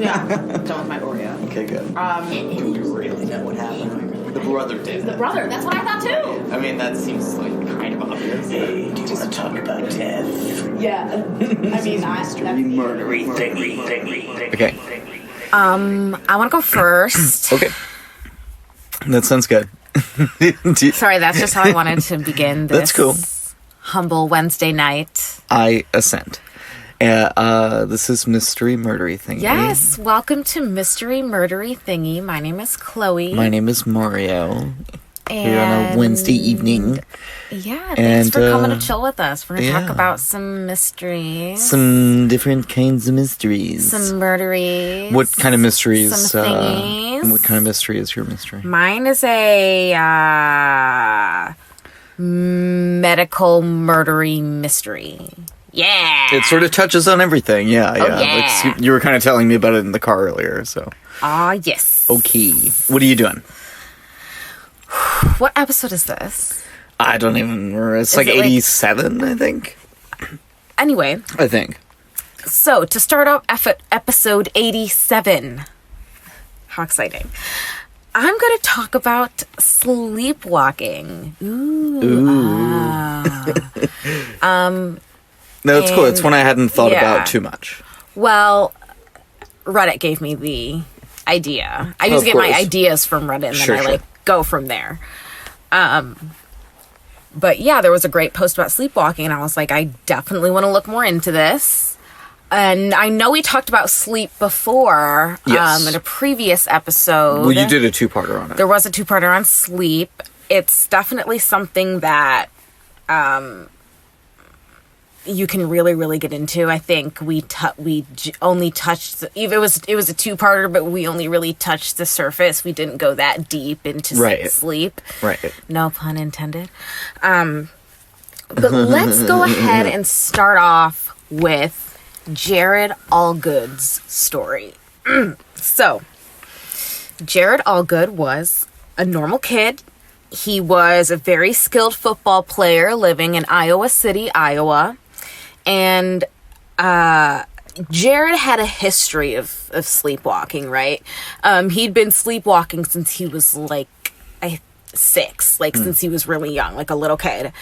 Yeah, done with my Oreo. Okay, good. Do you really know what happened? The brother did. The brother, that's what I thought too. I mean, that seems like kind of obvious. Hey, do you want to talk about death? Yeah. I mean, Murdery thingy. Okay. I want to go first. Okay. That sounds good. Sorry, that's just how I wanted to begin this. That's cool. Humble Wednesday night. I assent. This is Mystery Murdery Thingy. Yes, welcome to Mystery Murdery Thingy. My name is Chloe. My name is Mario. And Here on a Wednesday evening. Yeah, thanks for coming to chill with us. We're going to talk yeah. about some mysteries. Some different kinds of mysteries. Some murderies. What kind of mysteries? Some thingies. What kind of mystery is your mystery? Mine is a medical murdery mystery. Yeah. It sort of touches on everything. Yeah, yeah. yeah. Like, you were kind of telling me about it in the car earlier, so. Yes. Okay. What are you doing? What episode is this? I don't even remember. It's like it 87, I think. Anyway. I think. So, to start off episode 87. How exciting. I'm going to talk about sleepwalking. No, it's cool. It's one I hadn't thought yeah. about too much. Well, Reddit gave me the idea. I usually get my ideas from Reddit and then I go from there. But yeah, there was a great post about sleepwalking and I was like, I definitely want to look more into this. And I know we talked about sleep before in a previous episode. Well, you did a two-parter on it. There was a two-parter on sleep. It's definitely something that you can really, really get into. I think we only touched it was a two-parter, but we only really touched the surface. We didn't go that deep into sleep. Right. No pun intended. But let's go ahead and start off with Jared Allgood's story. So, Jared Allgood was a normal kid. He was a very skilled football player living in Iowa City, Iowa. And Jared had a history of sleepwalking, right? He'd been sleepwalking since he was like 6, since he was really young, like a little kid.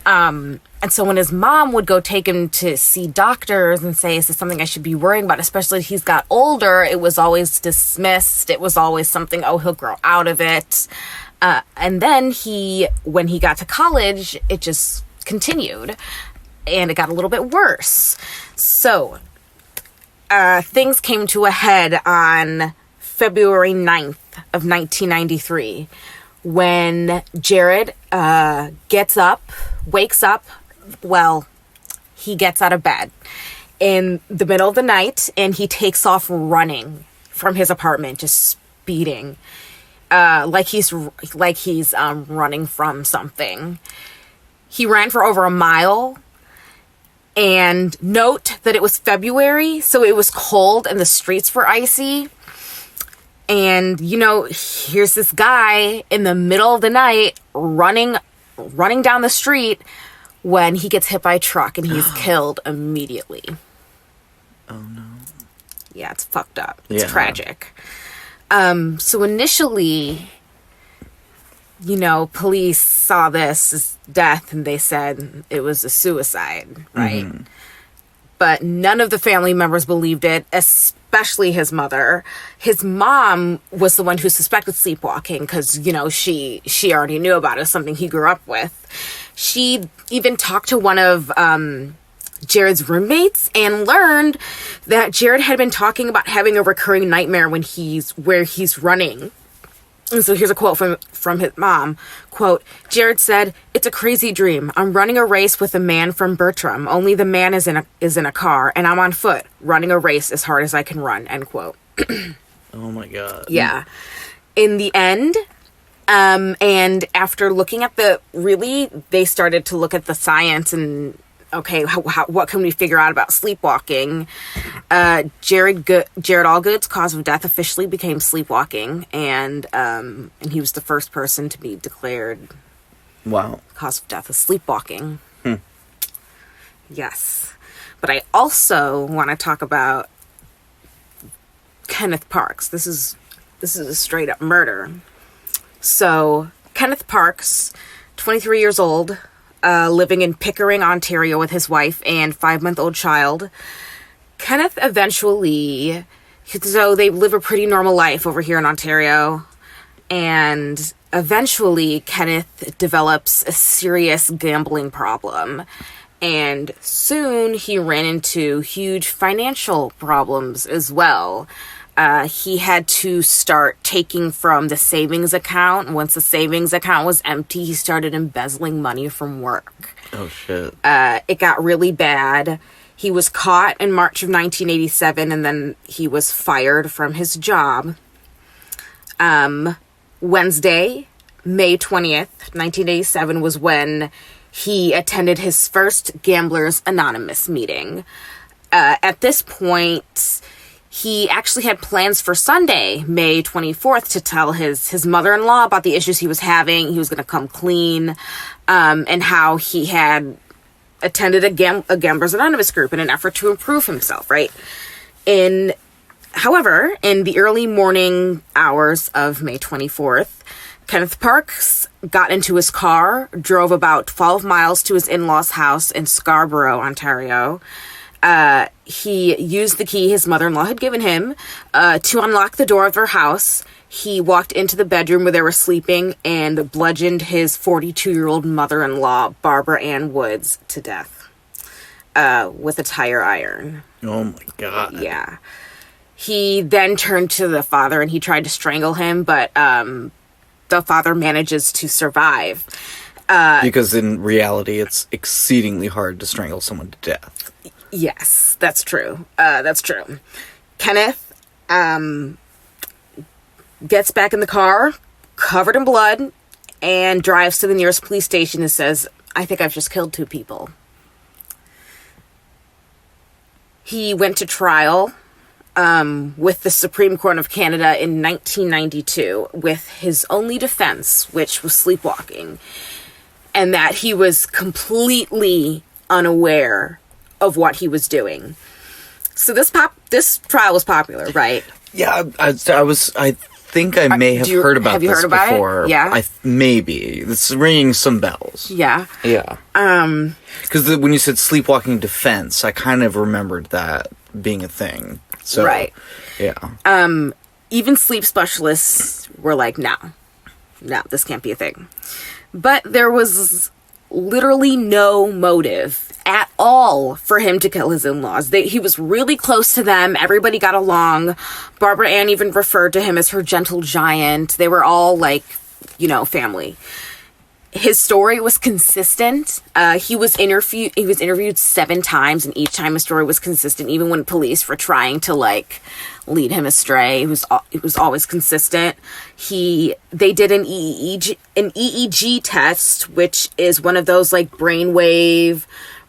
And so when his mom would go take him to see doctors and say, is this something I should be worrying about? Especially as he's got older, it was always dismissed. It was always something, he'll grow out of it. And then when he got to college, it just continued. And it got a little bit worse. So, things came to a head on February 9th of 1993 when Jared wakes up, he gets out of bed in the middle of the night and he takes off running from his apartment, just speeding, like he's running from something. He ran for over a mile. And note that it was February, so it was cold and the streets were icy. And, here's this guy in the middle of the night running down the street when he gets hit by a truck and he's killed immediately. Oh, no. Yeah, it's fucked up. It's tragic. So initially, police saw this as death and they said it was a suicide, right? Mm-hmm. But none of the family members believed it, especially his mother. His mom was the one who suspected sleepwalking because, she already knew about it, something he grew up with. She even talked to one of Jared's roommates and learned that Jared had been talking about having a recurring nightmare where he's running. And so here's a quote from his mom. Quote, Jared said, "It's a crazy dream. I'm running a race with a man from Bertram. Only the man is in a car, and I'm on foot, running a race as hard as I can run." End quote. Oh my God. Yeah. In the end, and after looking at they started to look at the science and okay, what can we figure out about sleepwalking? Jared Allgood's cause of death officially became sleepwalking, and he was the first person to be declared cause of death as sleepwalking. Yes. But I also want to talk about Kenneth Parks. This is a straight up murder. So Kenneth Parks, 23 years old, living in Pickering, Ontario with his wife and 5-month-old child. Kenneth eventually, so they live a pretty normal life over here in Ontario, and eventually Kenneth develops a serious gambling problem. And soon he ran into huge financial problems as well. He had to start taking from the savings account. Once the savings account was empty, he started embezzling money from work. Oh, shit. It got really bad. He was caught in March of 1987, and then he was fired from his job. Wednesday, May 20th, 1987, was when he attended his first Gamblers Anonymous meeting. At this point, he actually had plans for Sunday, May 24th, to tell his mother-in-law about the issues he was having. He was going to come clean, and how he had attended a Gamblers Anonymous group in an effort to improve himself, right? However, in the early morning hours of May 24th, Kenneth Parks got into his car, drove about 12 miles to his in-laws' house in Scarborough, Ontario. He used the key his mother-in-law had given him to unlock the door of their house. He walked into the bedroom where they were sleeping and bludgeoned his 42-year-old mother-in-law, Barbara Ann Woods, to death with a tire iron. Oh, my God. Yeah. He then turned to the father and he tried to strangle him, but the father manages to survive. Because in reality, it's exceedingly hard to strangle someone to death. Yes, that's true. Kenneth gets back in the car, covered in blood, and drives to the nearest police station and says, "I think I've just killed 2 people." He went to trial with the Supreme Court of Canada in 1992 with his only defense, which was sleepwalking, and that he was completely unaware of what he was doing. So this trial was popular, right? Yeah, I think I may have heard about have you this heard about before. it? Yeah. Maybe. It's ringing some bells. Yeah. Yeah. Because when you said sleepwalking defense, I kind of remembered that being a thing. So, right. Yeah. Even sleep specialists were like, no, this can't be a thing. But there was literally no motive at all for him to kill his in-laws. He was really close to them. Everybody got along. Barbara Ann even referred to him as her gentle giant. They were all like, family. His story was consistent. He was interviewed 7 times, and each time his story was consistent, even when police were trying to lead him astray. It was always consistent. They did an EEG test, which is one of those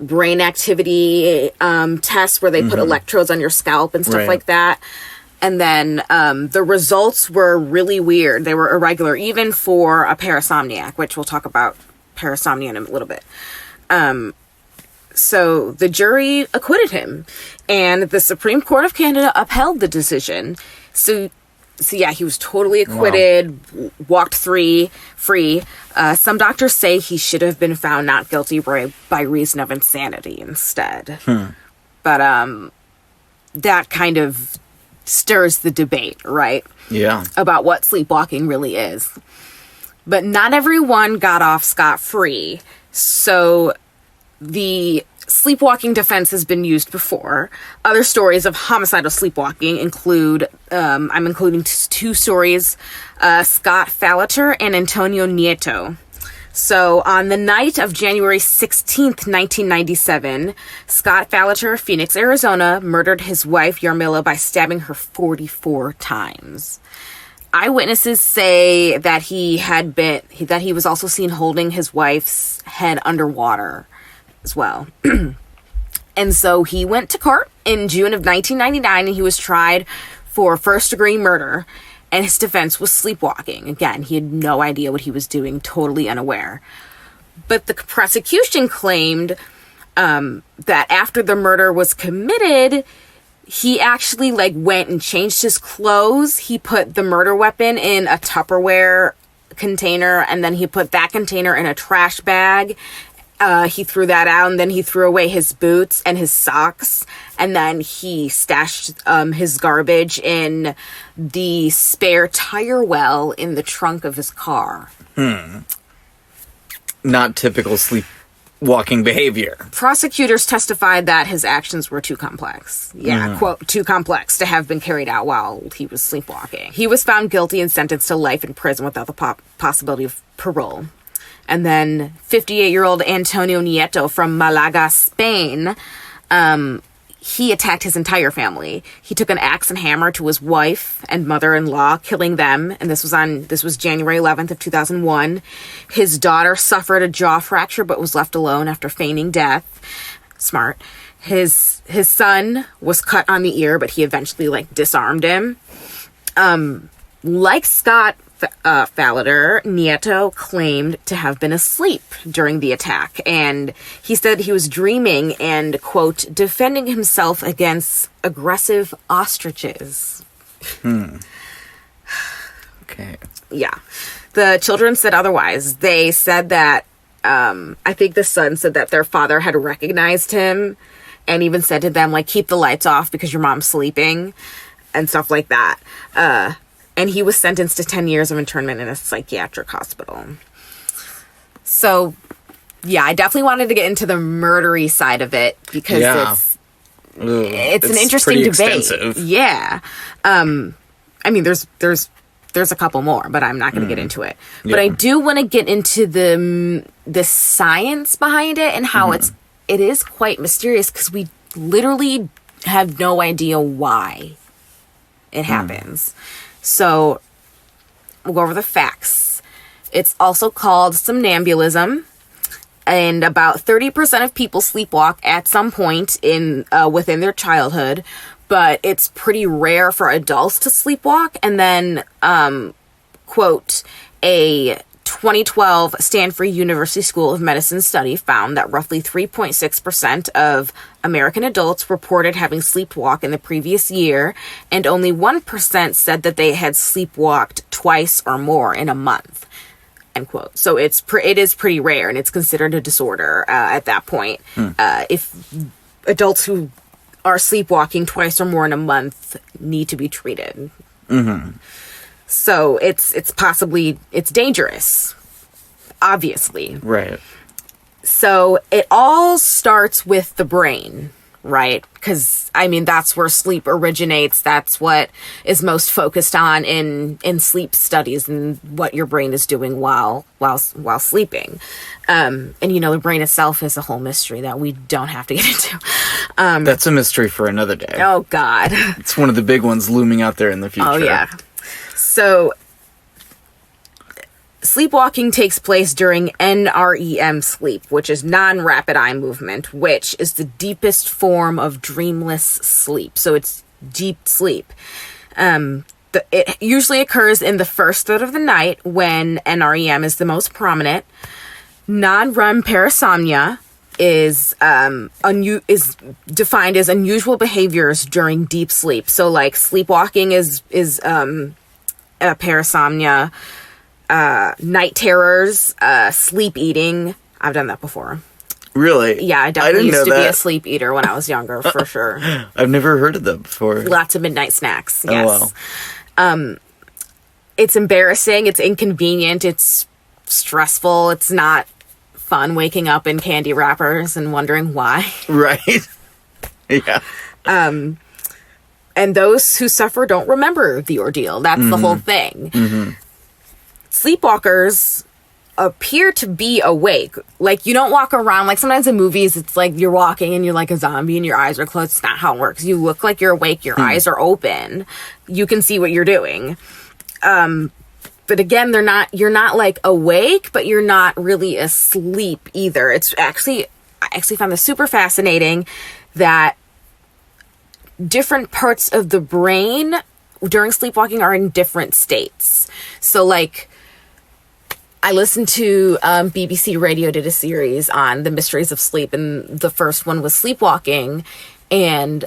brain activity tests where they put electrodes on your scalp and stuff like that. And then the results were really weird. They were irregular, even for a parasomniac, which we'll talk about parasomnia in a little bit. So the jury acquitted him, and the Supreme Court of Canada upheld the decision. So yeah, he was totally acquitted, walked free. Some doctors say he should have been found not guilty by reason of insanity instead. But that kind of stirs the debate, right? Yeah. About what sleepwalking really is. But not everyone got off scot-free. So the sleepwalking defense has been used before. Other stories of homicidal sleepwalking include, I'm including 2 stories, Scott Fallater and Antonio Nieto. So on the night of January 16th, 1997, Scott Fallater, Phoenix, Arizona, murdered his wife Yarmila by stabbing her 44 times. Eyewitnesses say that he was also seen holding his wife's head underwater as well. And so he went to court in June of 1999, and he was tried for first-degree murder. And his defense was sleepwalking. Again, he had no idea what he was doing, totally unaware. But the prosecution claimed that after the murder was committed, he actually like went and changed his clothes. He put the murder weapon in a Tupperware container, and then he put that container in a trash bag. He threw that out, and then he threw away his boots and his socks, and then he stashed his garbage in the spare tire well in the trunk of his car. Not typical sleepwalking behavior. Prosecutors testified that his actions were too complex. Yeah, quote, too complex to have been carried out while he was sleepwalking. He was found guilty and sentenced to life in prison without the possibility of parole. And then 58-year-old Antonio Nieto from Malaga, Spain, he attacked his entire family. He took an axe and hammer to his wife and mother-in-law, killing them. And this was January 11th of 2001. His daughter suffered a jaw fracture but was left alone after feigning death. Smart. His son was cut on the ear, but he eventually disarmed him. Like Scott Fallader, Nieto claimed to have been asleep during the attack, and he said he was dreaming and, quote, defending himself against aggressive ostriches. Okay. Yeah. The children said otherwise. They said that, I think the son said that their father had recognized him and even said to them, keep the lights off because your mom's sleeping and stuff like that. And he was sentenced to 10 years of internment in a psychiatric hospital. So, yeah, I definitely wanted to get into the murdery side of it because it's an interesting debate. Expensive. Yeah. I mean, there's a couple more, but I'm not going to get into it. Yeah. But I do want to get into the science behind it and how it is quite mysterious because we literally have no idea why it happens. So, we'll go over the facts. It's also called somnambulism, and about 30% of people sleepwalk at some point within their childhood, but it's pretty rare for adults to sleepwalk. And then, quote, a 2012 Stanford University School of Medicine study found that roughly 3.6% of American adults reported having sleepwalked in the previous year, and only 1% said that they had sleepwalked twice or more in a month, end quote. So it is pretty rare, and it's considered a disorder at that point. If adults who are sleepwalking twice or more in a month need to be treated. So it's dangerous, obviously. Right. So it all starts with the brain, right? Because, I mean, that's where sleep originates. That's what is most focused on in sleep studies and what your brain is doing while sleeping. And, the brain itself is a whole mystery that we don't have to get into. That's a mystery for another day. Oh, God. It's one of the big ones looming out there in the future. Oh, yeah. So, sleepwalking takes place during NREM sleep, which is non-rapid eye movement, which is the deepest form of dreamless sleep. So it's deep sleep. It usually occurs in the first third of the night when NREM is the most prominent. Non-REM parasomnia is defined as unusual behaviors during deep sleep. So sleepwalking is parasomnia. Night terrors, sleep eating. I've done that before. Really? Yeah, I definitely used to be a sleep eater when I was younger, for sure. I've never heard of that before. Lots of midnight snacks, yes. Oh, wow. It's embarrassing, it's inconvenient, it's stressful, it's not fun waking up in candy wrappers and wondering why. Right. Yeah. And those who suffer don't remember the ordeal. That's the whole thing. Sleepwalkers appear to be awake. You don't walk around. Sometimes in movies, it's you're walking and you're like a zombie and your eyes are closed. It's not how it works. You look like you're awake. Your eyes are open. You can see what you're doing. But again, you're not awake, but you're not really asleep either. I actually found this super fascinating that different parts of the brain during sleepwalking are in different states. So I listened to BBC Radio did a series on the mysteries of sleep, and the first one was sleepwalking, and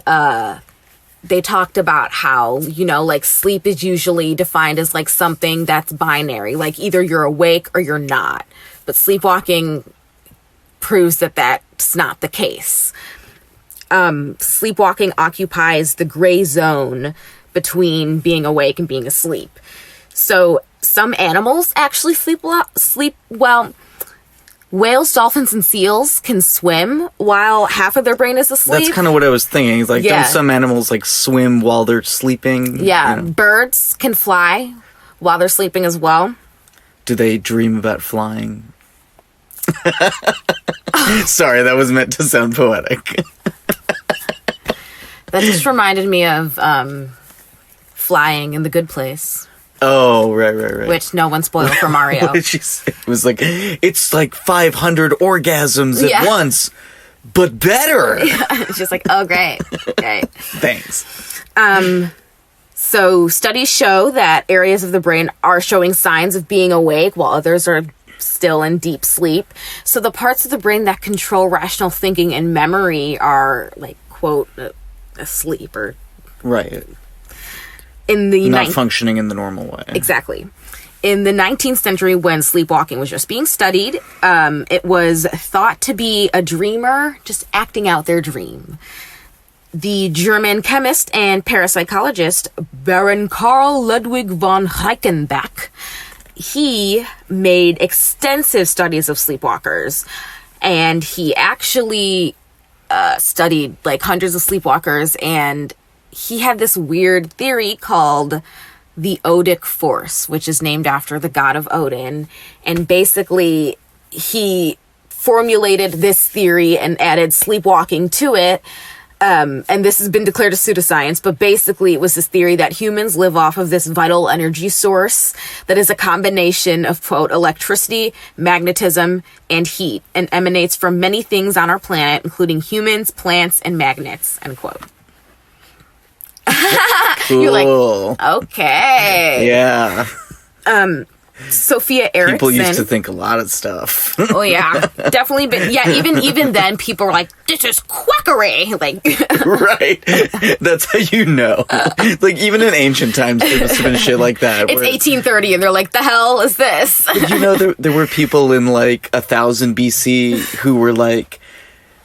they talked about how, like sleep is usually defined as like something that's binary, like either you're awake or you're not. But sleepwalking proves that that's not the case. Sleepwalking occupies the gray zone between being awake and being asleep. So some animals actually sleep well. Whales, dolphins, and seals can swim while half of their brain is asleep. That's kind of what I was thinking. Like, Yeah. don't some animals like swim while they're sleeping? Yeah, birds can fly while they're sleeping as well. Do they dream about flying? Sorry, that was meant to sound poetic. That just reminded me of flying in The Good Place, Oh, right. which no one spoiled for Mario. What did she say? It was like, it's like 500 orgasms Yeah. at once, but better. It's just like, oh, great. Thanks. So studies show that areas of the brain are showing signs of being awake while others are still in deep sleep. So the parts of the brain that control rational thinking and memory are like, quote, asleep or Right. in the Not functioning in the normal way. Exactly. In the 19th century, when sleepwalking was just being studied, it was thought to be a dreamer just acting out their dream. The German chemist and parapsychologist Baron Karl Ludwig von Reichenbach, he made extensive studies of sleepwalkers, and he actually studied like hundreds of sleepwalkers, and he had this weird theory called the Odic force, which is named after the god of Odin. And basically, he formulated this theory and added sleepwalking to it. And this has been declared a pseudoscience, but basically it was this theory that humans live off of this vital energy source that is a combination of, quote, electricity, magnetism, and heat, and emanates from many things on our planet, including humans, plants, and magnets, end quote. Cool. You're like, okay. Yeah. Sophia Erickson. People used to think a lot of stuff. Oh yeah, definitely. But yeah, even then, people were like, "This is quackery." Like, Right. That's how you know. Like, even in ancient times, there must have been shit like that. it's where- 1830, and they're like, "The hell is this?" You know, there were people in like 1000 BC who were like,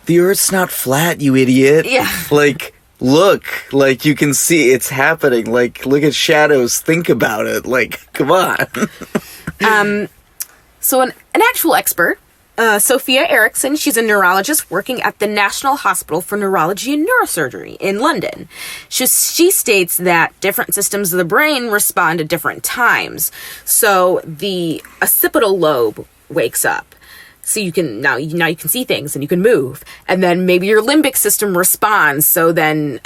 "The Earth's not flat, you idiot." Yeah. Like, look, like you can see it's happening. Like, look at shadows. Think about it. Like, come on. So an actual expert, Sophia Erickson, she's a neurologist working at the National Hospital for Neurology and Neurosurgery in London. She states that different systems of the brain respond at different times. So the occipital lobe wakes up. So you can now you can see things and you can move, and then maybe your limbic system responds. So then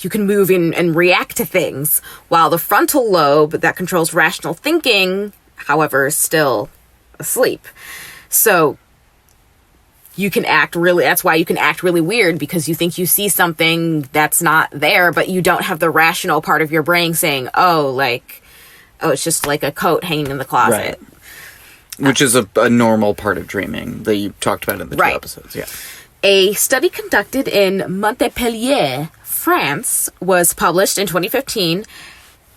you can move in and react to things, while the frontal lobe that controls rational thinking, however, is still asleep. So you can act really. That's why you can act really weird, because you think you see something that's not there, but you don't have the rational part of your brain saying, "Oh, it's just like a coat hanging in the closet." Right. Which is a normal part of dreaming that you talked about in the two Right. episodes. Yeah. A study conducted in Montpellier, France, was published in 2015,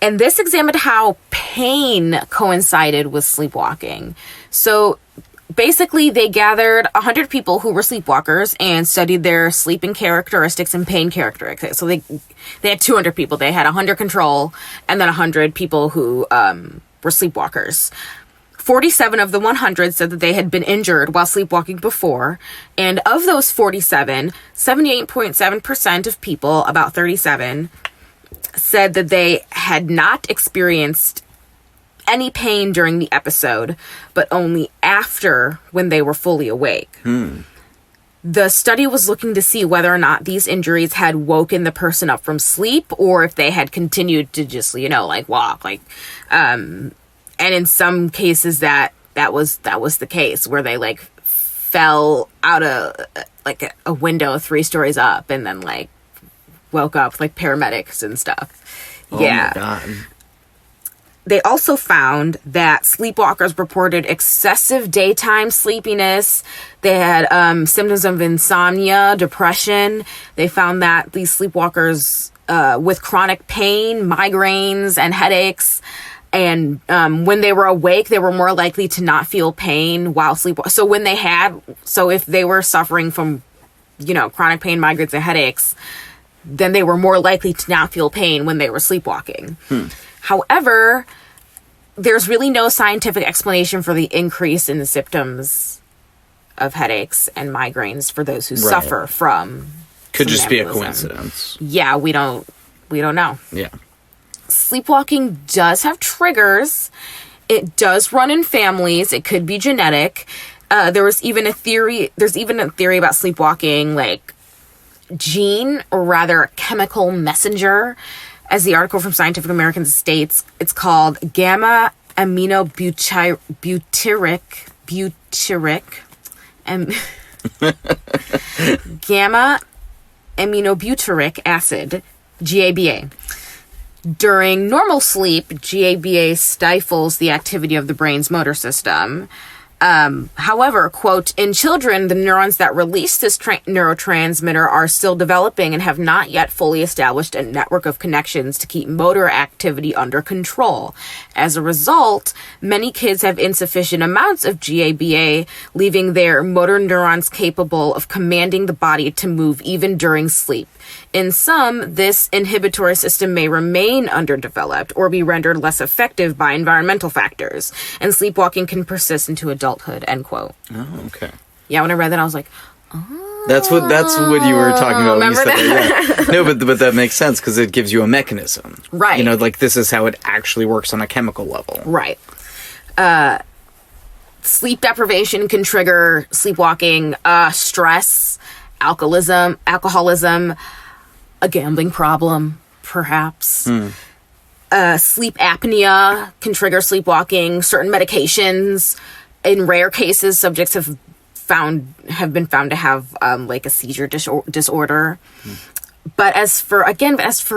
and this examined how pain coincided with sleepwalking. So basically, they gathered 100 people who were sleepwalkers and studied their sleeping characteristics and pain characteristics. So they had 200 people. They had 100 control and then 100 people who were sleepwalkers. 47 of the 100 said that they had been injured while sleepwalking before. And of those 47, 78.7% of people, about 37, said that they had not experienced any pain during the episode, but only after, when they were fully awake. The study was looking to see whether or not these injuries had woken the person up from sleep, or if they had continued to just, walk. And in some cases that was the case, where they fell out of a window 3 stories up and then woke up paramedics and stuff. Oh Yeah. my God. They also found that sleepwalkers reported excessive daytime sleepiness. They had symptoms of insomnia, depression. They found that these sleepwalkers with chronic pain, migraines, and headaches. And when they were awake, they were more likely to not feel pain while sleepwalking. So if they were suffering from, chronic pain, migraines, and headaches, then they were more likely to not feel pain when they were sleepwalking. However, there's really no scientific explanation for the increase in the symptoms of headaches and migraines for those who suffer from Could just be a somnambulism. coincidence. Yeah, we don't know. Yeah. Sleepwalking does have triggers. It does run in families. It could be genetic. There's even a theory about sleepwalking, like gene, or rather a chemical messenger. As the article from Scientific American states, it's called gamma aminobutyric gamma aminobutyric acid, GABA. During normal sleep, GABA stifles the activity of the brain's motor system. However, quote, in children, the neurons that release this neurotransmitter are still developing and have not yet fully established a network of connections to keep motor activity under control. As a result, many kids have insufficient amounts of GABA, leaving their motor neurons capable of commanding the body to move even during sleep. In some, this inhibitory system may remain underdeveloped or be rendered less effective by environmental factors, and sleepwalking can persist into adulthood, end quote. Oh, okay. Yeah, when I read that, I was like, That's what you were talking about when you Remember said that. Yeah. No, but that makes sense because it gives you a mechanism. Right. Like this is how it actually works on a chemical level. right. Sleep deprivation can trigger sleepwalking, stress, alcoholism, a gambling problem, perhaps. Sleep apnea can trigger sleepwalking. Certain medications, in rare cases, subjects have been found to have like a seizure disorder. But as for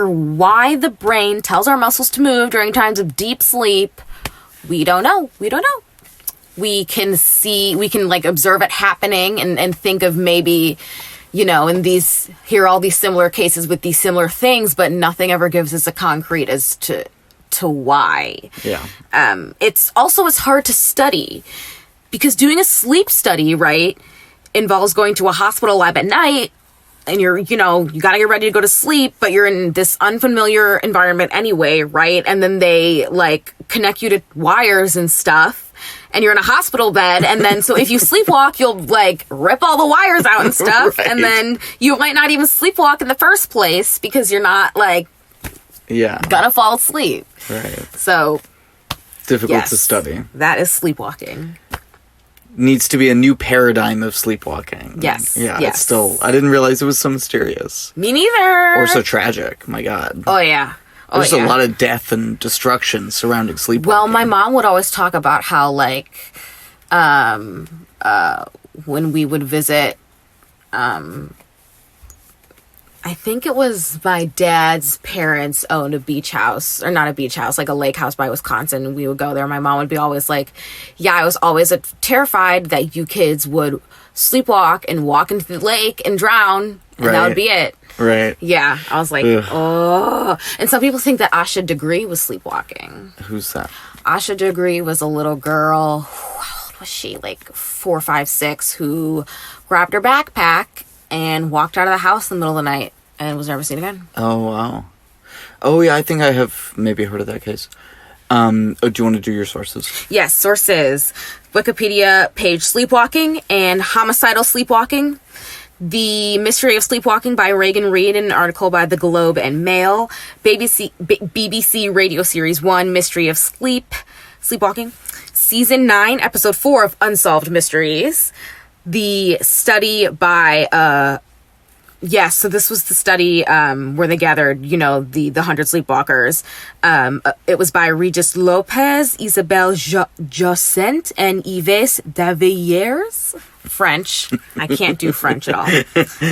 why the brain tells our muscles to move during times of deep sleep, we don't know. We can like observe it happening and think of maybe, hear all these similar cases with these similar things, but nothing ever gives us a concrete as to why. Yeah. It's hard to study because doing a sleep study, right, involves going to a hospital lab at night and you got to get ready to go to sleep, but you're in this unfamiliar environment anyway, right? And then they like connect you to wires and stuff. And you're in a hospital bed, and then so if you sleepwalk, you'll like rip all the wires out and stuff, Right. and then you might not even sleepwalk in the first place because you're not like gonna fall asleep. Right. So Difficult to study. That is sleepwalking. Needs to be a new paradigm of sleepwalking. Yes. Yeah. Yes. It's still. I didn't realize it was so mysterious Me neither. or so tragic. My God. Oh yeah. There's a lot of death and destruction surrounding sleepwalking. Well, my mom would always talk about how, like, when we would visit, I think it was my dad's parents owned a beach house, or not a beach house, like a lake house by Wisconsin. And we would go there. My mom would be always like, yeah, I was always terrified that you kids would sleepwalk and walk into the lake and drown, and that would be it. Right. Yeah, I was like, Ugh. oh. And some people think that Asha Degree was sleepwalking. Who's that? Asha Degree was a little girl. How old was she? Like 4, 5, 6, who grabbed her backpack and walked out of the house in the middle of the night and was never seen again. Oh, wow. Oh, yeah, I think I have maybe heard of that case. Do you want to do your sources? Yes, sources. Wikipedia page Sleepwalking and Homicidal Sleepwalking. The Mystery of Sleepwalking by Reagan Reed, an article by The Globe and Mail. BBC Radio Series 1, Mystery of Sleepwalking. Season 9, Episode 4 of Unsolved Mysteries. The study by, so this was the study where they gathered, the 100 sleepwalkers. It was by Regis Lopez, Isabelle Josent, and Yves Davillers. French. I can't do French at all.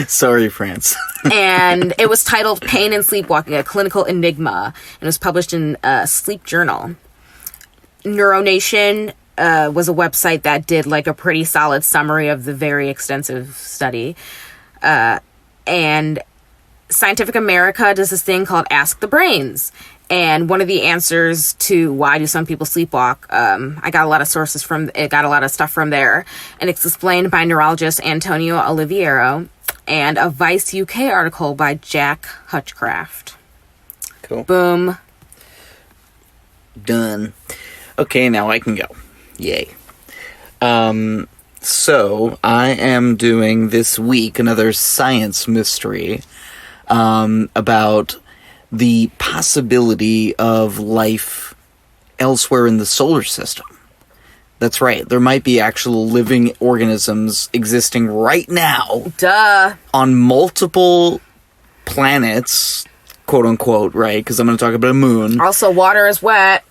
Sorry, France. And it was titled Pain and Sleepwalking, a Clinical Enigma. And it was published in Sleep Journal. Neuronation was a website that did like a pretty solid summary of the very extensive study. And Scientific America does this thing called Ask the Brains. And one of the answers to why do some people sleepwalk, I got a lot of sources from, it got a lot of stuff from there. And it's explained by neurologist Antonio Oliviero and a Vice UK article by Jack Hutchcraft. Cool. Boom. Done. Okay, now I can go. Yay. So I am doing this week another science mystery about the possibility of life elsewhere in the solar system. That's right. There might be actual living organisms existing right now. Duh. On multiple planets, quote unquote, right? Because I'm going to talk about a moon. Also, water is wet.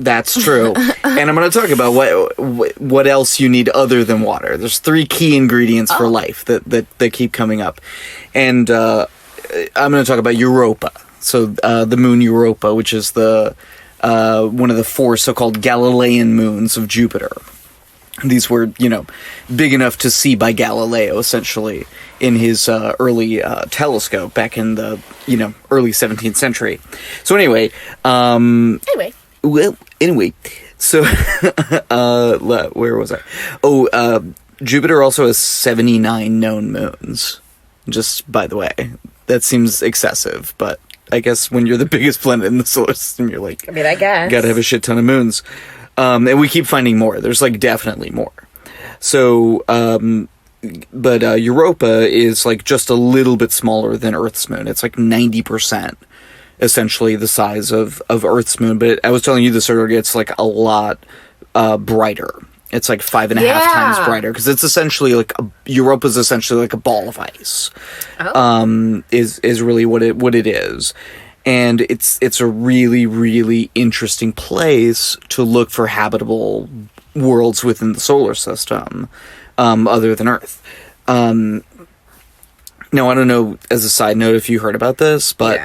That's true. And I'm going to talk about what else you need other than water. There's 3 key ingredients for life that keep coming up. And I'm going to talk about Europa. So the moon Europa, which is the one of the 4 so-called Galilean moons of Jupiter. These were, big enough to see by Galileo, essentially, in his early telescope back in the, early 17th century. So anyway, so, where was I? Jupiter also has 79 known moons. Just by the way, that seems excessive, but I guess when you're the biggest planet in the solar system, you're like, I guess. Gotta have a shit ton of moons. And we keep finding more. There's definitely more. So, but Europa is just a little bit smaller than Earth's moon. It's 90%. Essentially the size of Earth's moon, but I was telling you this earlier, it's a lot brighter. It's 5.5 times brighter, because it's essentially Europa's essentially a ball of ice. Is really what it is. And it's a really, really interesting place to look for habitable worlds within the solar system, other than Earth. Now, I don't know, as a side note, if you heard about this, but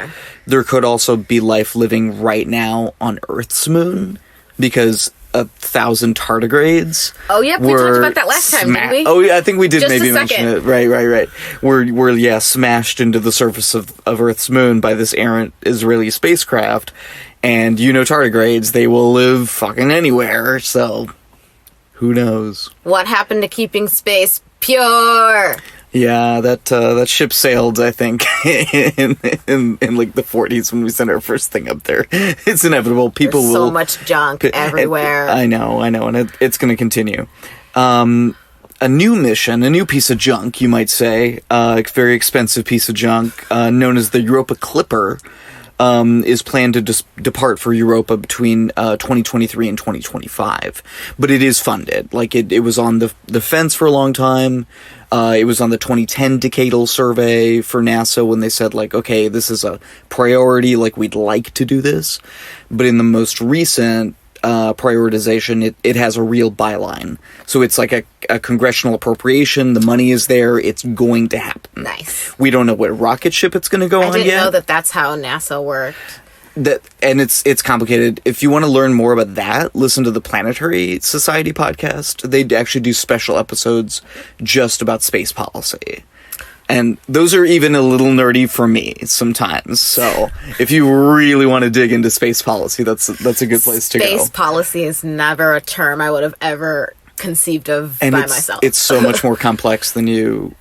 there could also be life living right now on Earth's moon, because 1,000 tardigrades. Oh, yep, we talked about that last time, didn't we? Oh, yeah, I think we did. Just maybe a mention second. it. Right. We're smashed into the surface of Earth's moon by this errant Israeli spacecraft, and tardigrades, they will live fucking anywhere, so who knows? What happened to keeping space pure? Yeah, that ship sailed, I think, in the 40s when we sent our first thing up there. It's inevitable. People There's will... so much junk everywhere. I know, and it's going to continue. A new mission, a new piece of junk, you might say, a very expensive piece of junk, known as the Europa Clipper, is planned to depart for Europa between 2023 and 2025. But it is funded. It was on the fence for a long time. It was on the 2010 decadal survey for NASA when they said, okay, this is a priority, we'd like to do this. But in the most recent prioritization, it has a real byline. So it's a congressional appropriation, the money is there, it's going to happen. Nice. We don't know what rocket ship it's going to go on yet. I didn't know that's how NASA worked. And it's complicated. If you want to learn more about that, listen to the Planetary Society podcast. They actually do special episodes just about space policy. And those are even a little nerdy for me sometimes. So if you really want to dig into space policy, that's a good place to go. Space policy is never a term I would have ever conceived of by myself. It's so much more complex than you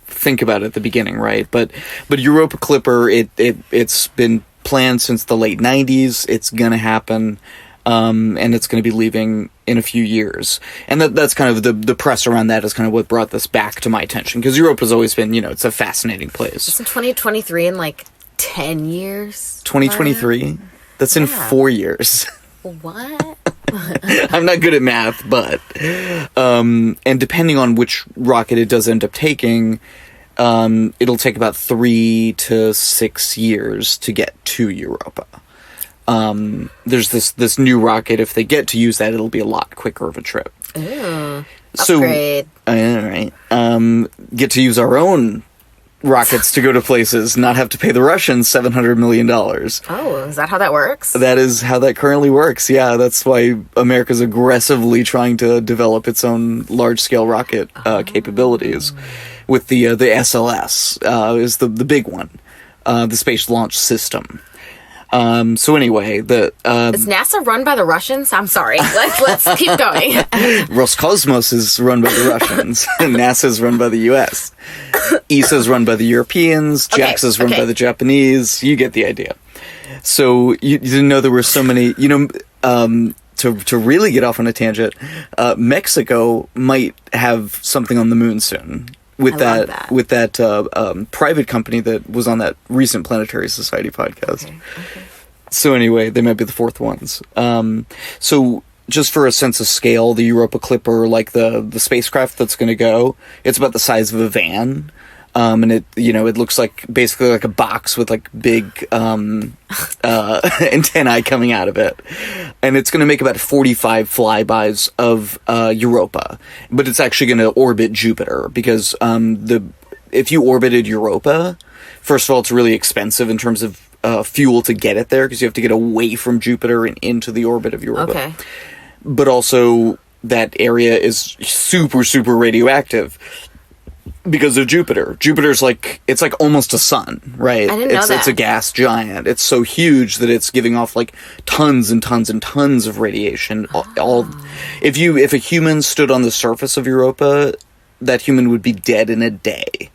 think about at the beginning, right? But Europa Clipper, it's been planned since the late 90s. It's gonna happen, and it's gonna be leaving in a few years. And that's kind of the press around that is kind of what brought this back to my attention, because Europa's always been, it's a fascinating place. It's in 2023 in 10 years. 2023? That's in 4 years. What? I'm not good at math, but and depending on which rocket it does end up taking, it'll take about 3 to 6 years to get to Europa. There's this new rocket. If they get to use that, it'll be a lot quicker of a trip. Ooh, So, upgrade. All right. Get to use our own rockets to go to places, not have to pay the Russians $700 million. Oh, is that how that works? That is how that currently works. Yeah, that's why America's aggressively trying to develop its own large-scale rocket capabilities. With the SLS is the big one. the Space Launch System. So anyway, Is NASA run by the Russians? I'm sorry. Let's keep going. Roscosmos is run by the Russians. NASA is run by the U.S. ESA is run by the Europeans. JAXA is run by the Japanese. You get the idea. So you didn't know there were so many, to really get off on a tangent, Mexico might have something on the moon soon. With that private company that was on that recent Planetary Society podcast. Okay. So anyway, they might be the fourth ones. So just for a sense of scale, the Europa Clipper, like the spacecraft that's going to go, it's about the size of a van. And it looks like basically like a box with like big antennae coming out of it, and it's going to make about 45 flybys of Europa, but it's actually going to orbit Jupiter because if you orbited Europa, first of all, it's really expensive in terms of fuel to get it there because you have to get away from Jupiter and into the orbit of Europa. Okay, but also that area is super, super radioactive. Because of Jupiter. Jupiter's it's like almost a sun, right? I didn't know that. It's a gas giant. It's so huge that it's giving off like tons and tons and tons of radiation. If a human stood on the surface of Europa, that human would be dead in a day.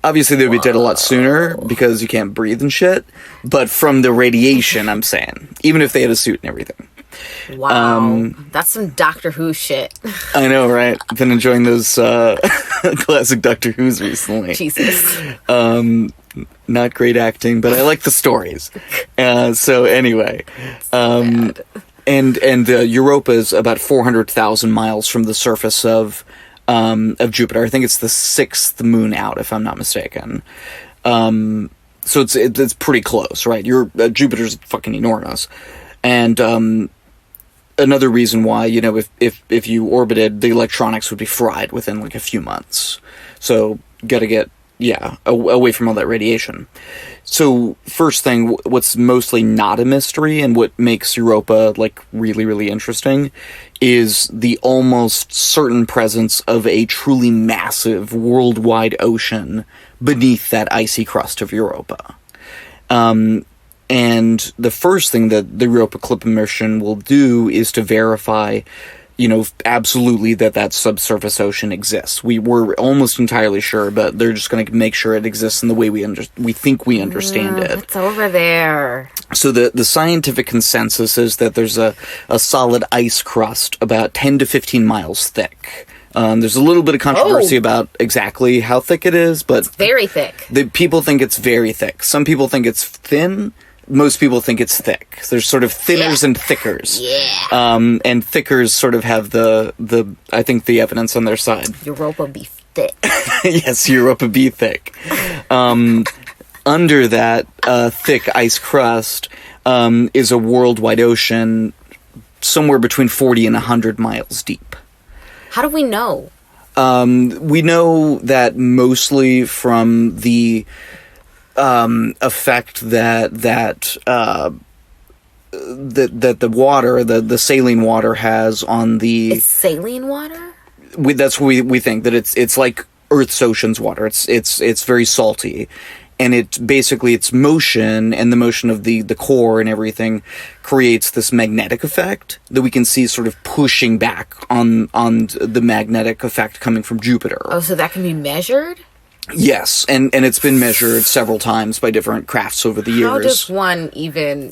Obviously, they would be dead a lot sooner because you can't breathe and shit. But from the radiation, I'm saying, even if they had a suit and everything. Wow, that's some Doctor Who shit. I know, right? I've been enjoying those classic Doctor Who's recently. Jesus. Not great acting, but I like the stories. So anyway, and Europa is about 400,000 miles from the surface of Jupiter. I think it's the sixth moon out, if I'm not mistaken. So it's pretty close, right? Jupiter's fucking enormous. And another reason why, if you orbited, the electronics would be fried within like a few months. So gotta get, away from all that radiation. So first thing, what's mostly not a mystery and what makes Europa like really, really interesting is the almost certain presence of a truly massive worldwide ocean beneath that icy crust of Europa. And the first thing that the Europa Clipper mission will do is to verify, absolutely that subsurface ocean exists. We were almost entirely sure, but they're just going to make sure it exists in the way we think we understand it. It's over there. So the scientific consensus is that there's a solid ice crust about 10 to 15 miles thick. There's a little bit of controversy about exactly how thick it is, but... It's very thick. People think it's very thick. Some people think it's thin. Most people think it's thick. There's sort of thinners and thickers. Yeah. And thickers sort of have I think the evidence on their side. Europa be thick. Yes, Europa be thick. Under that thick ice crust is a worldwide ocean somewhere between 40 and 100 miles deep. How do we know? We know that mostly from the effect that the water, the saline water has on the... It's saline water? That's what we think, that it's like Earth's ocean's water. It's very salty. And its motion and the motion of the core and everything creates this magnetic effect that we can see sort of pushing back on the magnetic effect coming from Jupiter. Oh, so that can be measured? Yes, and it's been measured several times by different crafts over the years. How does one even...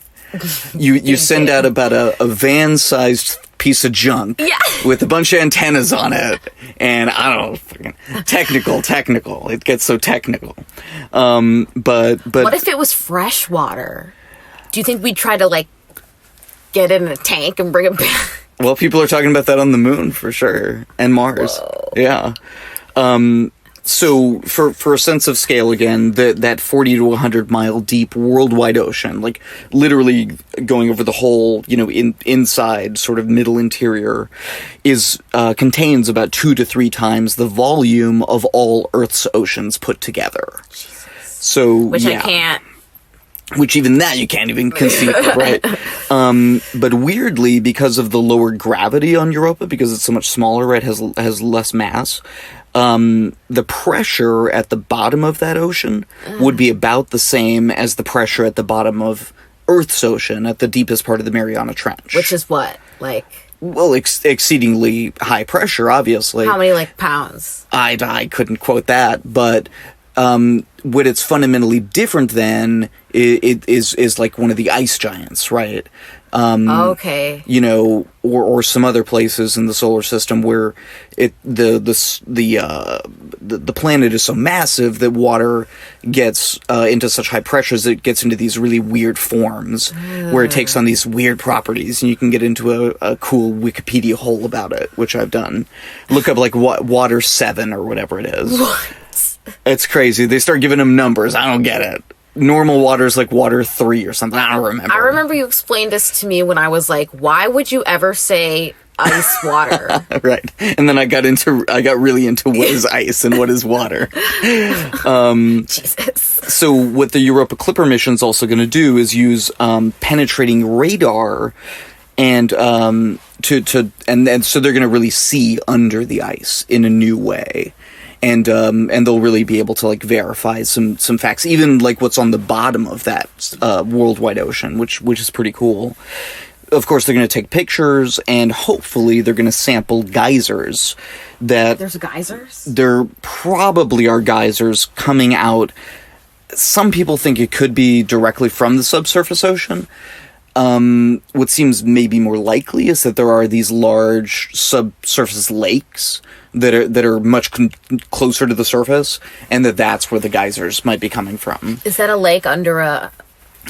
You send out about a van-sized piece of junk with a bunch of antennas on it, and I don't know, fucking technical. It gets so technical. But what if it was fresh water? Do you think we'd try to get it in a tank and bring it back? Well, people are talking about that on the moon for sure, and Mars. Whoa. Yeah. So for a sense of scale again, that 40 to 100 mile deep worldwide ocean, like literally going over the whole, inside sort of middle interior, contains about 2 to 3 times the volume of all Earth's oceans put together. Jesus. So I can't. Which even that you can't even conceive of, right? But weirdly, because of the lower gravity on Europa, because it's so much smaller, right, has less mass, the pressure at the bottom of that ocean would be about the same as the pressure at the bottom of Earth's ocean at the deepest part of the Mariana Trench. Which is what? Like, well, exceedingly high pressure, obviously. how many, like, pounds? I couldn't quote that, but what it's fundamentally different than is like one of the ice giants, right? Okay. You know, or some other places in the solar system where the planet is so massive that water gets into such high pressures that it gets into these really weird forms where it takes on these weird properties, and you can get into a cool Wikipedia hole about it, which I've done. Look up like Water 7 or whatever it is. What? It's crazy. They start giving them numbers. I don't get it. Normal water is like Water 3 or something. I don't remember. I remember you explained this to me when I was like, why would you ever say ice water? Right. And then I got really into what is ice and what is water. Jesus. So what the Europa Clipper mission is also going to do is use penetrating radar and so they're going to really see under the ice in a new way. And they'll really be able to like verify some facts, even like what's on the bottom of that worldwide ocean, which is pretty cool. Of course, they're going to take pictures, and hopefully they're going to sample geysers. There's geysers? There probably are geysers coming out. Some people think it could be directly from the subsurface ocean. What seems maybe more likely is that there are these large subsurface lakes that are much closer to the surface, and that's where the geysers might be coming from. Is that a lake under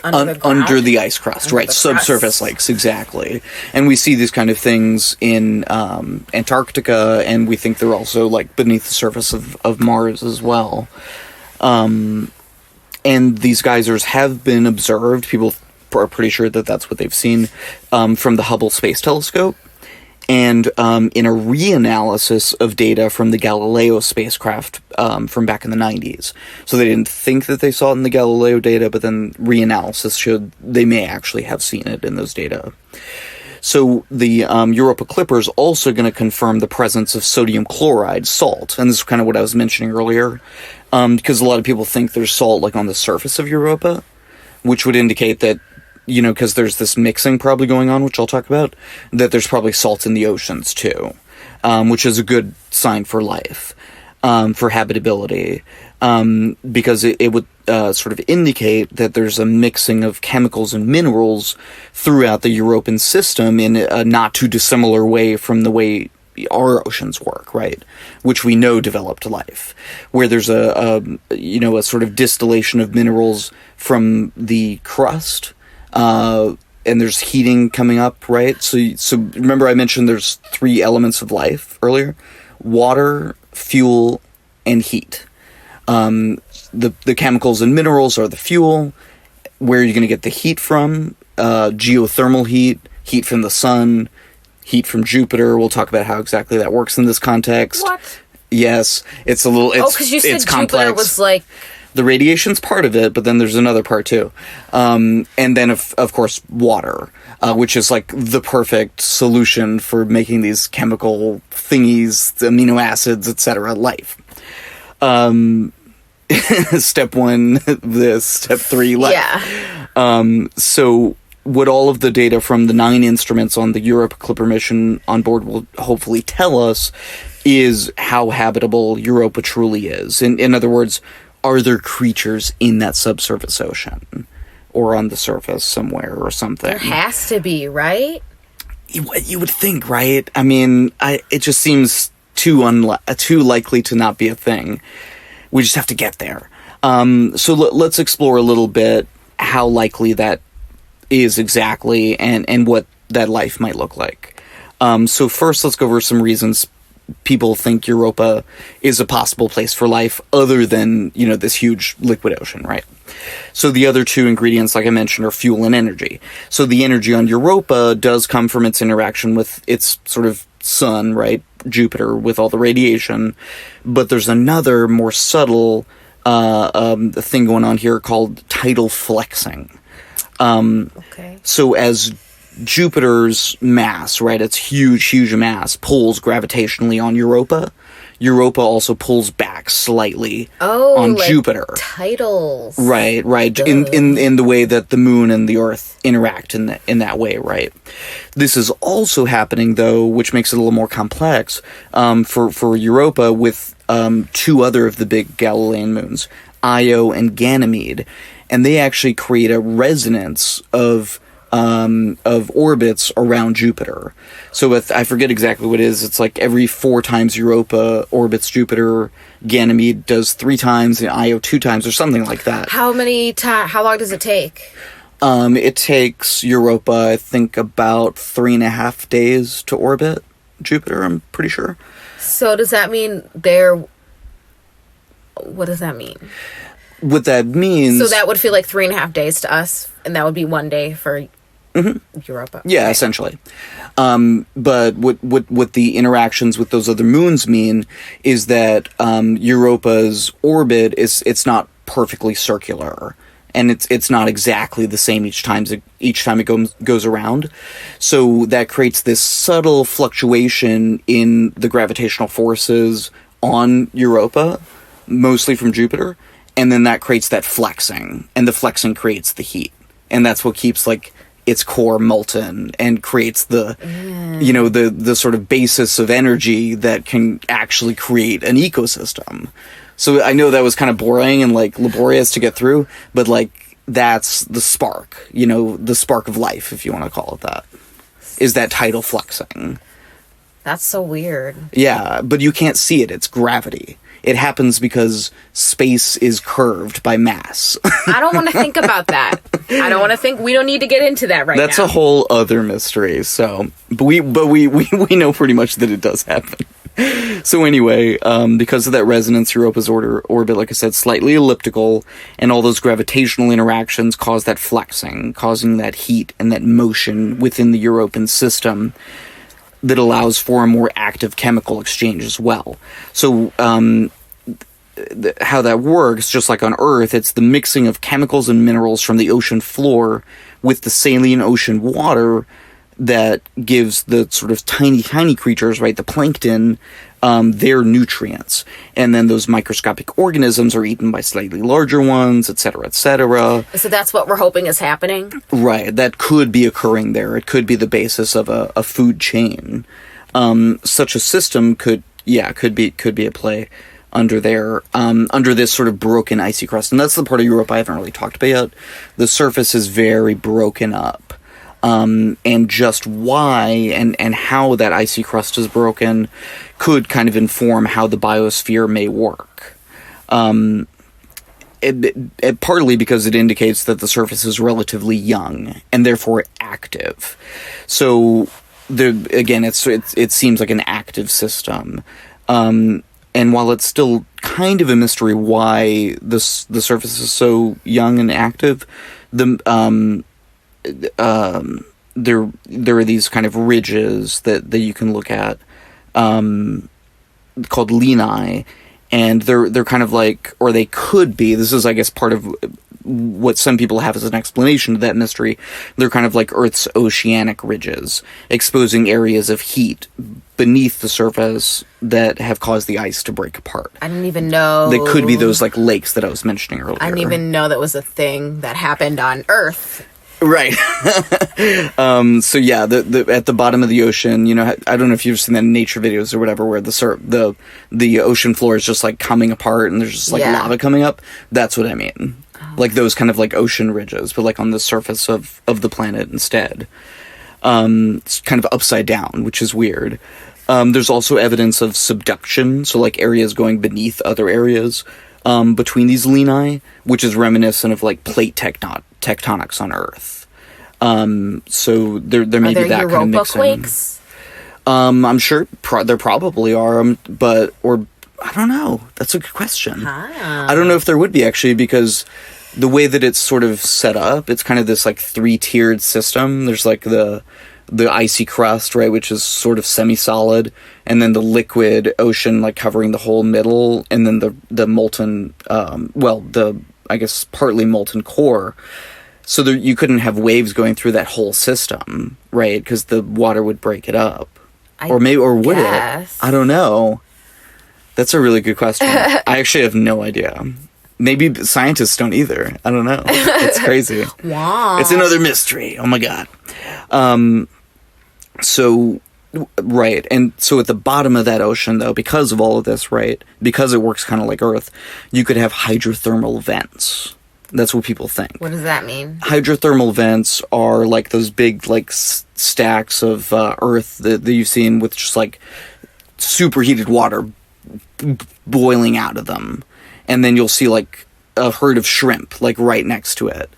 the ground? Under the ice crust, Under right? the Subsurface crust. lakes, exactly. And we see these kind of things in Antarctica, and we think they're also like beneath the surface of Mars as well. And these geysers have been observed. People are pretty sure that that's what they've seen from the Hubble Space Telescope. And in a reanalysis of data from the Galileo spacecraft from back in the 90s. So they didn't think that they saw it in the Galileo data, but then reanalysis showed they may actually have seen it in those data. So the Europa Clipper is also going to confirm the presence of sodium chloride, salt. And this is kind of what I was mentioning earlier, because a lot of people think there's salt like on the surface of Europa, which would indicate that, you know, because there's this mixing probably going on, which I'll talk about, that there's probably salt in the oceans too, which is a good sign for life, for habitability, because it would sort of indicate that there's a mixing of chemicals and minerals throughout the European system in a not too dissimilar way from the way our oceans work, right? Which we know developed life, where there's a sort of distillation of minerals from the crust. And there's heating coming up, right? So remember I mentioned there's 3 elements of life earlier: water, fuel, and heat. The chemicals and minerals are the fuel. Where are you going to get the heat from? Geothermal heat from the sun, heat from Jupiter. We'll talk about how exactly that works in this context. What? Yes, it's a little. Because you said complex. Jupiter was like... The radiation's part of it, but then there's another part too. And then, of course, water, which is like the perfect solution for making these chemical thingies, the amino acids, etc. life. Step 1, this. Step 3, life. Yeah. So what all of the data from the 9 instruments on the Europa Clipper mission on board will hopefully tell us is how habitable Europa truly is. In other words, are there creatures in that subsurface ocean or on the surface somewhere or something? There has to be, right? You would think, right? I mean, it just seems too likely to not be a thing. We just have to get there. So let's explore a little bit how likely that is exactly and what that life might look like. So first, let's go over some reasons people think Europa is a possible place for life other than, you know, this huge liquid ocean, right? So the other 2 ingredients, like I mentioned, are fuel and energy. So the energy on Europa does come from its interaction with its sort of sun, right? Jupiter, with all the radiation. But there's another more subtle thing going on here called tidal flexing. Okay. So as Jupiter's mass, right, its huge mass, pulls gravitationally on Europa, Europa also pulls back slightly Oh, on like Jupiter. titles. Right. In the way that the moon and the Earth interact in that way, right? This is also happening, though, which makes it a little more complex, for Europa with two other of the big Galilean moons, Io and Ganymede, and they actually create a resonance of orbits around Jupiter. So I forget exactly what it is. It's like every 4 times Europa orbits Jupiter, Ganymede does 3 times, and Io 2 times, or something like that. How long does it take? It takes Europa, I think, about 3.5 days to orbit Jupiter, I'm pretty sure. So does that mean what does that mean? What that means... So that would feel like 3.5 days to us, and that would be 1 day for Europa. Yeah, essentially. But what the interactions with those other moons mean is that Europa's orbit it's not perfectly circular, and it's not exactly the same each time it goes around. So that creates this subtle fluctuation in the gravitational forces on Europa, mostly from Jupiter, and then that creates that flexing, and the flexing creates the heat, and that's what keeps like its core molten and creates the the sort of basis of energy that can actually create an ecosystem. So I know that was kind of boring and like laborious to get through, but like that's the spark, the spark of life, if you want to call it that, is that tidal flexing. That's so weird. Yeah, but you can't see it. It's gravity. It happens because space is curved by mass. I don't want to think about that. I don't want to think. We don't need to get into that right now. That's a whole other mystery. So, but we know pretty much that it does happen. So anyway, because of that resonance, Europa's orbit, like I said, slightly elliptical, and all those gravitational interactions cause that flexing, causing that heat and that motion within the European system that allows for a more active chemical exchange as well. So, how that works, just like on Earth, it's the mixing of chemicals and minerals from the ocean floor with the saline ocean water that gives the sort of tiny creatures, right, the plankton, their nutrients. And then those microscopic organisms are eaten by slightly larger ones, etc., etc. So that's what we're hoping is happening? Right, that could be occurring there. It could be the basis of a food chain. Such a system could be at play under there, under this sort of broken icy crust. And that's the part of Europe I haven't really talked about yet. The surface is very broken up. And just why and how that icy crust is broken could kind of inform how the biosphere may work. It partly because it indicates that the surface is relatively young and therefore active. So again, it seems like an active system. And while it's still kind of a mystery why the surface is so young and active, there are these kind of ridges that you can look at, called lineae, and they're kind of like, or they could be, this is I guess part of what some people have as an explanation to that mystery, they're kind of like Earth's oceanic ridges, exposing areas of heat beneath the surface that have caused the ice to break apart. I didn't even know. They could be those like lakes that I was mentioning earlier. I didn't even know that was a thing that happened on Earth. Right. So yeah, the at the bottom of the ocean, I don't know if you've seen that in nature videos or whatever, where the ocean floor is just like coming apart and there's just like lava coming up. That's what I mean. Oh. Like those kind of like ocean ridges, but like on the surface of the planet instead. It's kind of upside down, which is weird. There's also evidence of subduction, so like areas going beneath other areas between these lineae, which is reminiscent of like plate tectonics on Earth. So there may be that kind of mixing. Quakes? I'm sure there probably are, but I don't know. That's a good question. I don't know if there would be, actually, because the way that it's sort of set up, it's kind of this like 3-tiered system. There's like the icy crust, right, which is sort of semi-solid, and then the liquid ocean like covering the whole middle, and then the molten, I guess partly molten core. So you couldn't have waves going through that whole system, right? Because the water would break it up. Or would it? I don't know. That's a really good question. I actually have no idea. Maybe scientists don't either. I don't know. It's crazy. Wow. It's another mystery. Oh my god. Right. And so at the bottom of that ocean, though, because of all of this, right, because it works kind of like Earth, you could have hydrothermal vents. That's what people think. What does that mean? Hydrothermal vents are like those big, like, stacks of Earth that you've seen with just, like, superheated water boiling out of them. And then you'll see, like, a herd of shrimp, like, right next to it.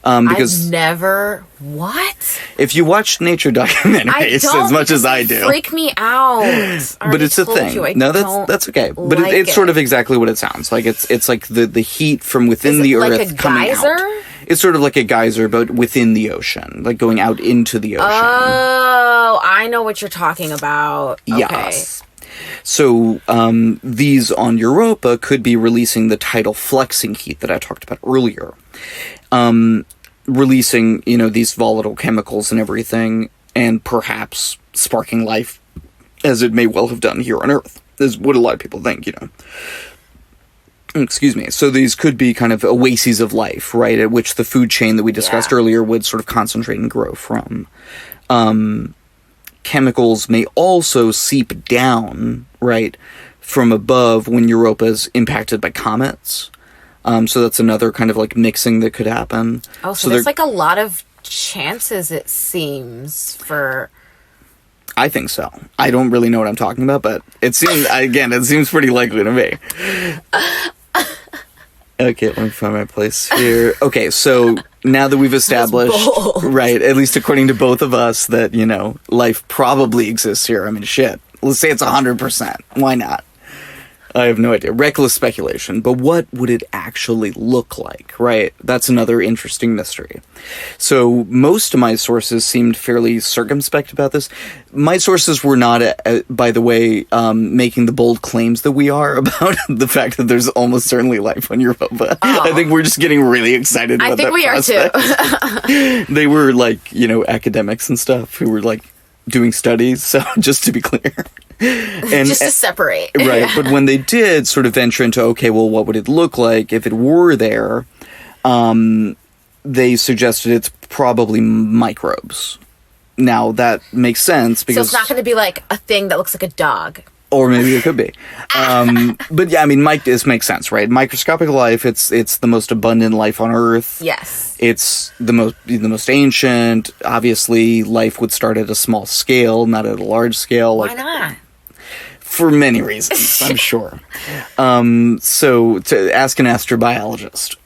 Because I've never... What? if you watch nature documentaries as much as I do... freak me out. But it's a thing. No, that's okay. But it's sort of exactly what it sounds like. It's like the heat from within the Earth like a coming geyser? out. It's sort of like a geyser, but within the ocean, like going out into the ocean. Oh, I know what you're talking about. Okay. Yes. So these on Europa could be releasing the tidal flexing heat that I talked about earlier. Releasing, these volatile chemicals and everything, and perhaps sparking life, as it may well have done here on Earth, is what a lot of people think, Excuse me. So these could be kind of oases of life, right, at which the food chain that we discussed earlier would sort of concentrate and grow from. Chemicals may also seep down, right, from above when Europa is impacted by comets. So that's another kind of like mixing that could happen. Oh, so there's like a lot of chances, it seems, for... I think so. I don't really know what I'm talking about, but it seems pretty likely to me. Okay, let me find my place here. Okay, so now that we've established, right, at least according to both of us, that, life probably exists here. I mean, shit. Let's say it's 100%. Why not? I have no idea. Reckless speculation. But what would it actually look like, right? That's another interesting mystery. So most of my sources seemed fairly circumspect about this. My sources were not, by the way, making the bold claims that we are about the fact that there's almost certainly life on Europa. Oh. I think we're just getting really excited about that prospect. I think we are too. They were like, academics and stuff who were like doing studies. So just to be clear. And, just to separate. Right, but when they did sort of venture into, okay, well, what would it look like if it were there, they suggested it's probably microbes. Now, that makes sense because... So it's not going to be like a thing that looks like a dog. Or maybe it could be. But yeah, I mean, this makes sense, right? Microscopic life, it's the most abundant life on Earth. Yes. It's the most ancient. Obviously, life would start at a small scale, not at a large scale. Why not? For many reasons, I'm sure. So, to ask an astrobiologist.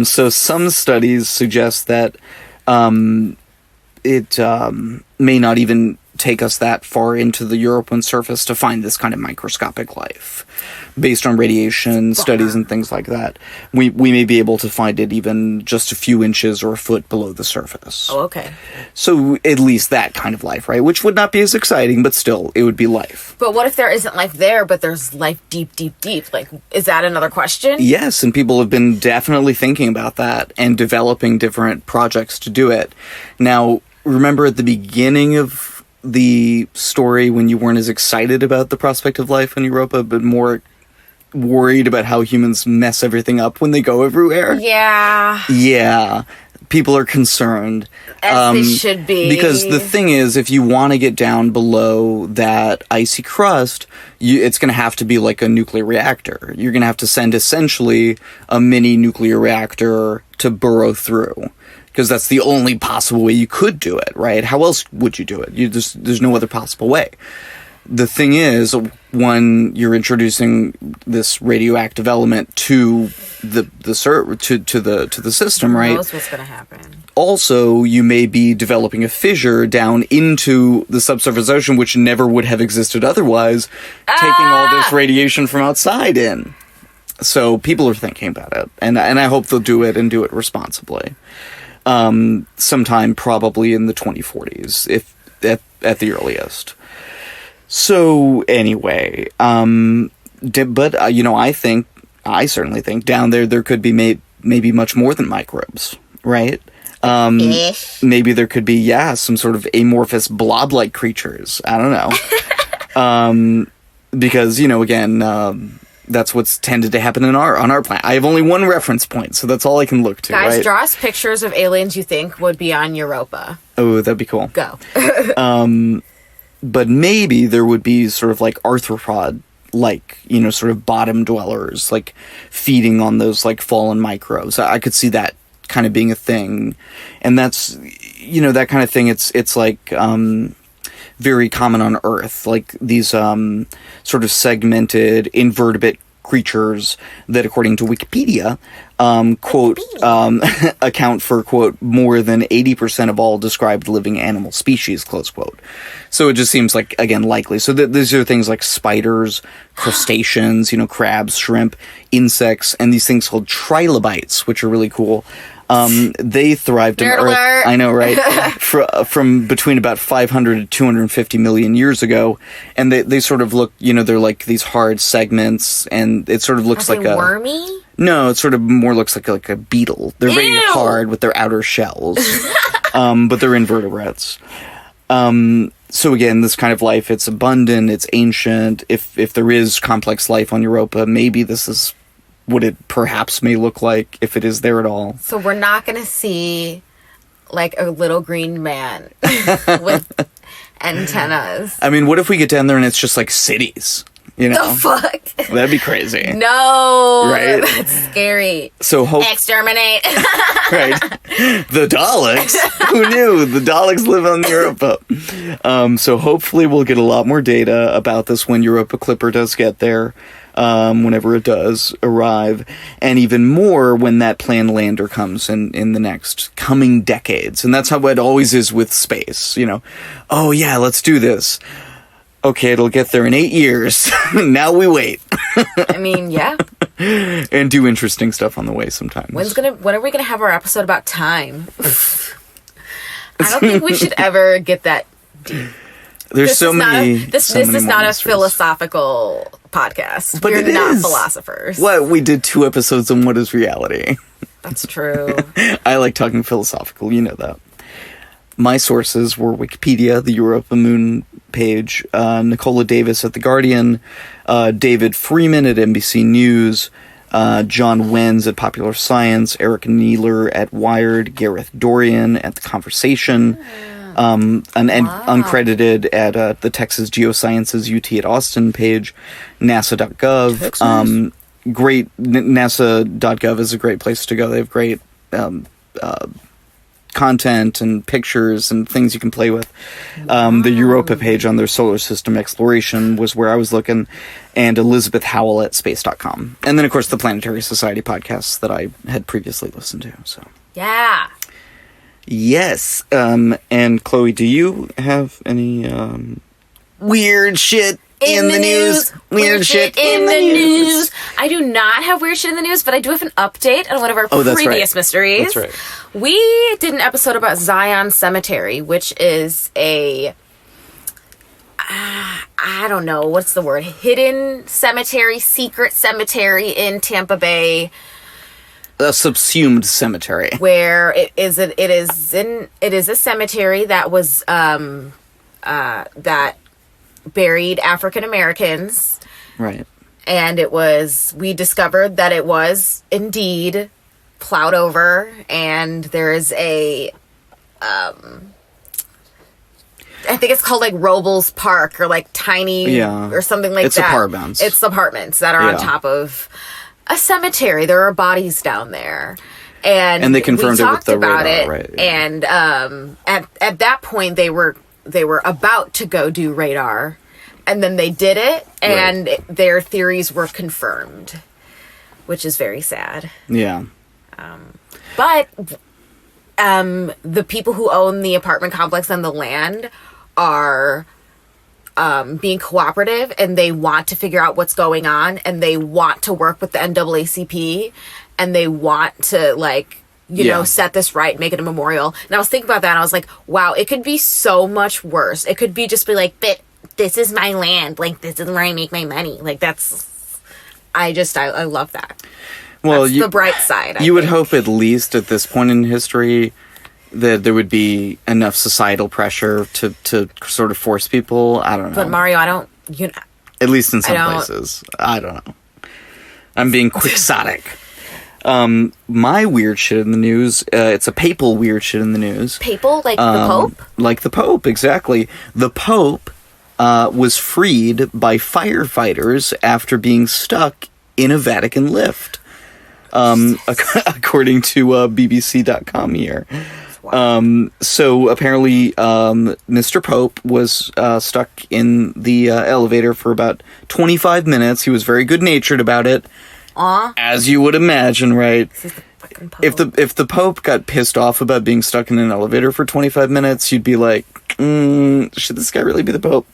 So, some studies suggest that it may not even take us that far into the European surface to find this kind of microscopic life. Based on radiation studies and things like that, we may be able to find it even just a few inches or a foot below the surface. Oh, okay. So at least that kind of life, right? Which would not be as exciting, but still, it would be life. But what if there isn't life there, but there's life deep, deep, deep? Like, is that another question? Yes, and people have been definitely thinking about that and developing different projects to do it. Now, remember at the beginning of the story when you weren't as excited about the prospect of life in Europa, but more worried about how humans mess everything up when they go everywhere? Yeah. People are concerned. As they should be. Because the thing is, if you want to get down below that icy crust, it's going to have to be like a nuclear reactor. You're going to have to send essentially a mini nuclear reactor to burrow through. Because that's the only possible way you could do it, right? How else would you do it? There's no other possible way. The thing is, when you're introducing this radioactive element to the system, right? Who knows what's going to happen? Also, you may be developing a fissure down into the subsurface ocean, which never would have existed otherwise, taking all this radiation from outside in. So people are thinking about it, and I hope they'll do it and do it responsibly. Sometime probably in the 2040s, if at the earliest. So anyway, but I certainly think down there could be maybe much more than microbes, right? Maybe there could be some sort of amorphous blob-like creatures. I don't know. because, you know, again, that's what's tended to happen on our planet. I have only one reference point, so that's all I can look to. Guys, right? draw us pictures of aliens you think would be on Europa. Oh, that'd be cool. Go. But maybe there would be sort of like arthropod, like, you know, sort of bottom dwellers, like feeding on those like fallen microbes. I could see that kind of being a thing, and that's, you know, that kind of thing. It's like very common on Earth, like these sort of segmented invertebrate creatures that, according to Wikipedia, quote, account for, quote, more than 80% of all described living animal species, close quote. So it just seems like, again, likely. So these are things like spiders, crustaceans, you know, crabs, shrimp, insects, and these things called trilobites, which are really cool. They thrived on Nerd Earth. alert. I know, right? From between about 500 to 250 million years ago, and they sort of look, you know, they're like these hard segments, and it sort of looks Are like they a wormy? No, it sort of more looks like a beetle. They're very Ew. hard with their outer shells, but they're invertebrates. So again, this kind of life, it's abundant, it's ancient. If there is complex life on Europa, maybe this is what it perhaps may look like, if it is there at all. So we're not going to see like a little green man with antennas. I mean, what if we get down there and it's just like cities? You know, The fuck? that'd be crazy. No. Right? That's scary. So Exterminate. right, the Daleks. Who knew the Daleks live on Europa? So hopefully we'll get a lot more data about this when Europa Clipper does get there. Whenever it does arrive, and even more when that planned lander comes in the next coming decades. And that's how it always is with space, you know. Oh yeah, let's do this. Okay, it'll get there in 8 years. Now we wait. I mean, yeah. And do interesting stuff on the way sometimes. When are we gonna have our episode about time? I don't think we should ever get that deep. There's so many. This many is not a monsters. philosophical podcast. But We're it not is. philosophers. What, we did 2 episodes on what is reality. That's true. I like talking philosophical, you know that. My sources were Wikipedia, the Europa Moon page, Nicola Davis at The Guardian, David Freeman at NBC News, John Wenz at Popular Science, Eric Neeler at Wired, Gareth Dorian at The Conversation, uncredited at the Texas Geosciences UT at Austin page, NASA.gov. Great, NASA.gov is a great place to go. They have great content and pictures and things you can play with. The Europa page on their solar system exploration was where I was looking, and Elizabeth Howell at space.com. And then, of course, the Planetary Society podcasts that I had previously listened to. So Yeah. yes. And Chloe, do you have any weird shit in the news? Weird shit in the news. I do not have weird shit in the news, but I do have an update on one of our that's previous right. mysteries. That's right. We did an episode about Zion Cemetery, which is a I don't know, what's the word? Hidden cemetery, secret cemetery in Tampa Bay, A subsumed cemetery. where it is a cemetery that was that buried African Americans, Right. and we discovered that it was indeed plowed over, and there is a I think it's called like Robles Park, or like tiny or something like It's that. apartments. It's apartments that are on Yeah. top of a cemetery. There are bodies down there. And they confirmed we it with talked the about radar, it, right, yeah. and at that point they were about to go do radar, and then they did it, and their theories were confirmed, which is very sad. Yeah. But the people who own the apartment complex and the land are being cooperative, and they want to figure out what's going on, and they want to work with the NAACP, and they want to, like, you know, set this right, make it a memorial. And I was thinking about that, and I was like, wow, it could be so much worse. It could be just be like, but this is my land. Like, this is where I make my money. Like, that's... I love that. Well, That's the bright side. I You would think. hope, at least at this point in history, that there would be enough societal pressure to sort of force people. I don't know. But Mario, I don't... At least in some don't- places. I don't know. I'm being quixotic. My weird shit in the news, it's a papal weird shit in the news. Papal? Like the Pope? Like the Pope, exactly. The Pope was freed by firefighters after being stuck in a Vatican lift. According to BBC.com here. So apparently, Mr. Pope was stuck in the elevator for about 25 minutes. He was very good-natured about it. As you would imagine, right? This is the fucking Pope. If the Pope got pissed off about being stuck in an elevator for 25 minutes, you'd be like, should this guy really be the Pope?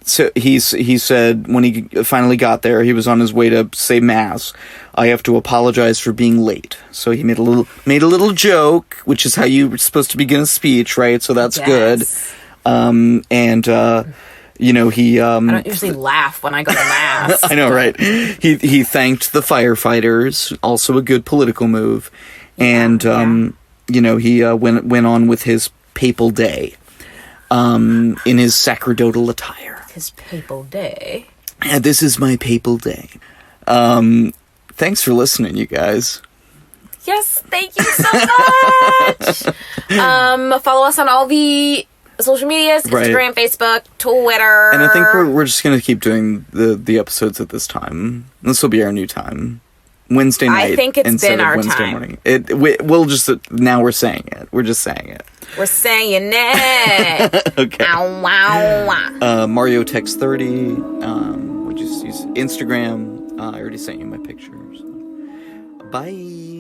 So he said when he finally got there, he was on his way to say mass. I have to apologize for being late. So he made a little joke, which is how you're supposed to begin a speech, right? So that's good. You know, he I don't usually laugh when I go to mass. I know, right? He thanked the firefighters, also a good political move, and you know, he went on with his papal day, in his sacerdotal attire. His papal day. And this is my papal day. Thanks for listening, you guys. Yes, thank you so much. Follow us on all the social medias, Instagram, Facebook, Twitter. And I think we're just gonna keep doing the episodes at this time. This will be our new time. Wednesday night. I think it's instead been of our Wednesday time. morning. We'll just now we're saying it. We're just saying it. We're saying it. Okay. Ow, wow. Mario Text 30. We'll just use Instagram. I already sent you my pictures. Bye.